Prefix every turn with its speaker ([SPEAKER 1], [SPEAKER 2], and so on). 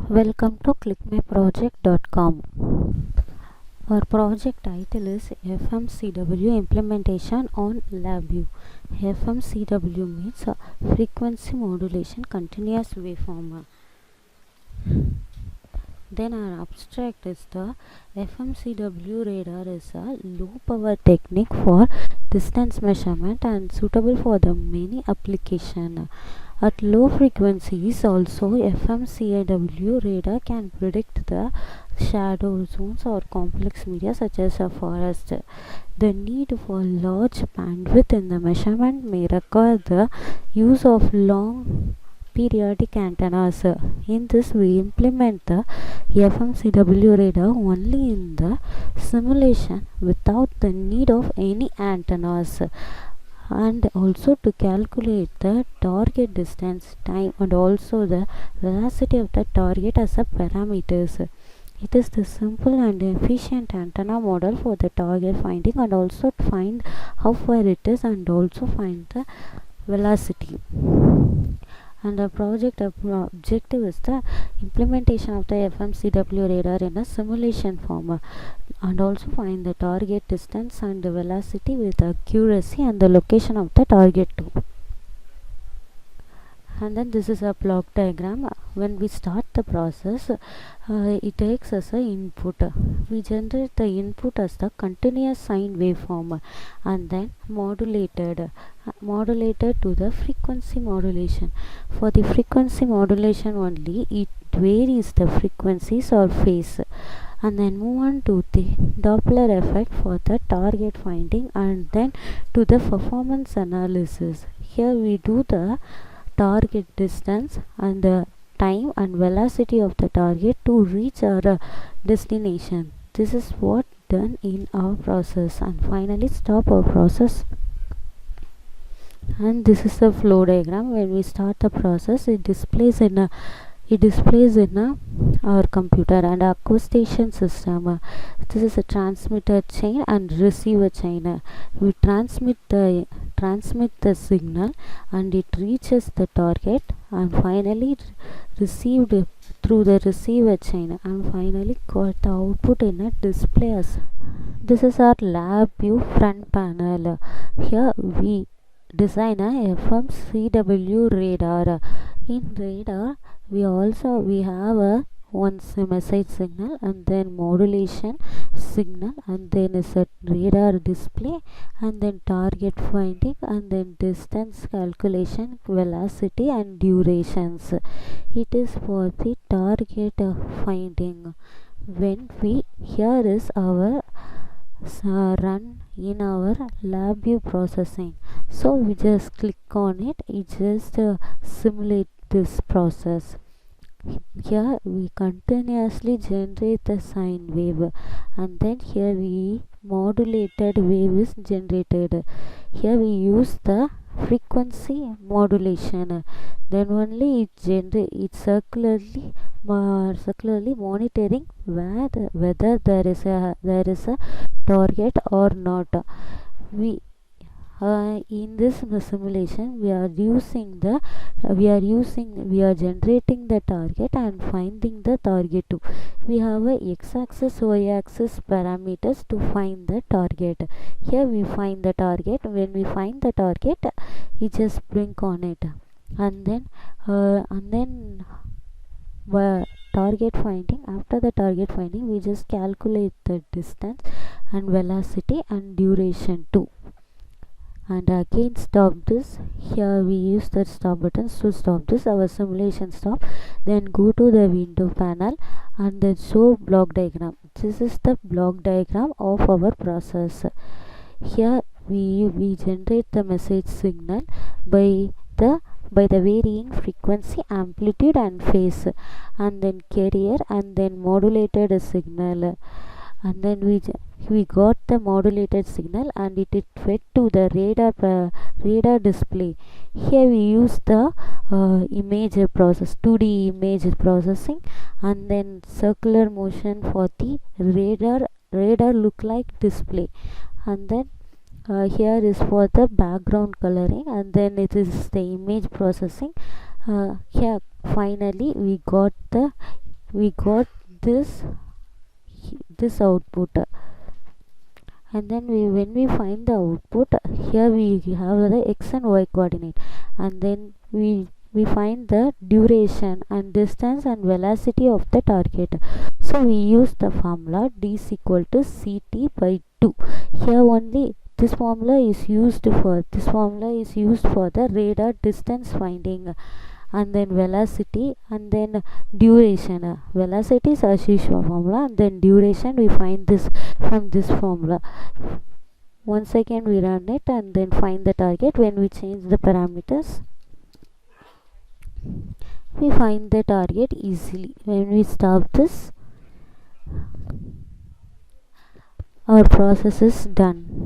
[SPEAKER 1] Welcome to ClickMyProject.com. Our project title is FMCW implementation on LABVIEW. FMCW means frequency modulation continuous waveform. Then our abstract is the FMCW radar is a low power technique for distance measurement and suitable for the many application. At low frequencies also FMCW radar can predict the shadow zones or complex media such as a forest. The need for large bandwidth in the measurement may require the use of long periodic antennas. In this we implement the FMCW radar only in the simulation without the need of any antennas, and also to calculate the target distance, time and also the velocity of the target as a parameters. It is the simple and efficient antenna model for the target finding and also to find how far it is and also find the velocity. And the project objective is the implementation of the FMCW radar in a simulation form and also find the target distance and the velocity with accuracy and the location of the target too. And then this is a block diagram. When we start the process, it takes as a input. We generate the input as the continuous sine waveform and then modulated to the frequency modulation. For the frequency modulation only, it varies the frequencies or phase, and then move on to the Doppler effect for the target finding and then to the performance analysis. Here we do the target distance and the time and velocity of the target to reach our destination. This is what done in our process, and finally stop our process. And this is the flow diagram. When we start the process, it displays in our computer and acquisition system. This is a transmitter chain and receiver chain. We transmit the signal and it reaches the target and finally received through the receiver chain and finally got the output in a display. As this is our LABVIEW front panel. Here we design a FMCW radar. In radar we have a one message signal and then modulation signal and then is a radar display and then target finding and then distance calculation, velocity and durations. It is for the target finding. When we here is our run in our LABVIEW processing, so we just click on it. It just simulate this process. Here we continuously generate the sine wave and then here we modulated wave is generated. Here we use the frequency modulation, then only it circularly monitoring whether there is a target or not. In this simulation we are generating the target and finding the target too. We have a x-axis, y-axis parameters to find the target. Here we find the target. When we find the target, we just blink on it and then target finding. After the target finding, we just calculate the distance and velocity and duration too. And again stop this. Here we use the stop buttons to stop this. Our simulation stop. Then go to the window panel and then show block diagram. This is the block diagram of our process. Here we generate the message signal by the varying frequency, amplitude and phase, and then carrier and then modulated signal, and then we got the modulated signal and it fed to the radar display. Here we use the image process, 2D image processing, and then circular motion for the radar look like display, and then here is for the background coloring, and then it is the image processing. Here finally we got the we got this output, and then when we find the output, here we have the x and y coordinate, and then we find the duration and distance and velocity of the target. So we use the formula d is equal to ct by 2. Here only this formula is used for the radar distance finding, and then velocity, and then duration. Velocity is as usual formula, and then duration we find this from this formula. Once again we run it and then find the target. When we change the parameters, we find the target easily. When we stop this, our process is done.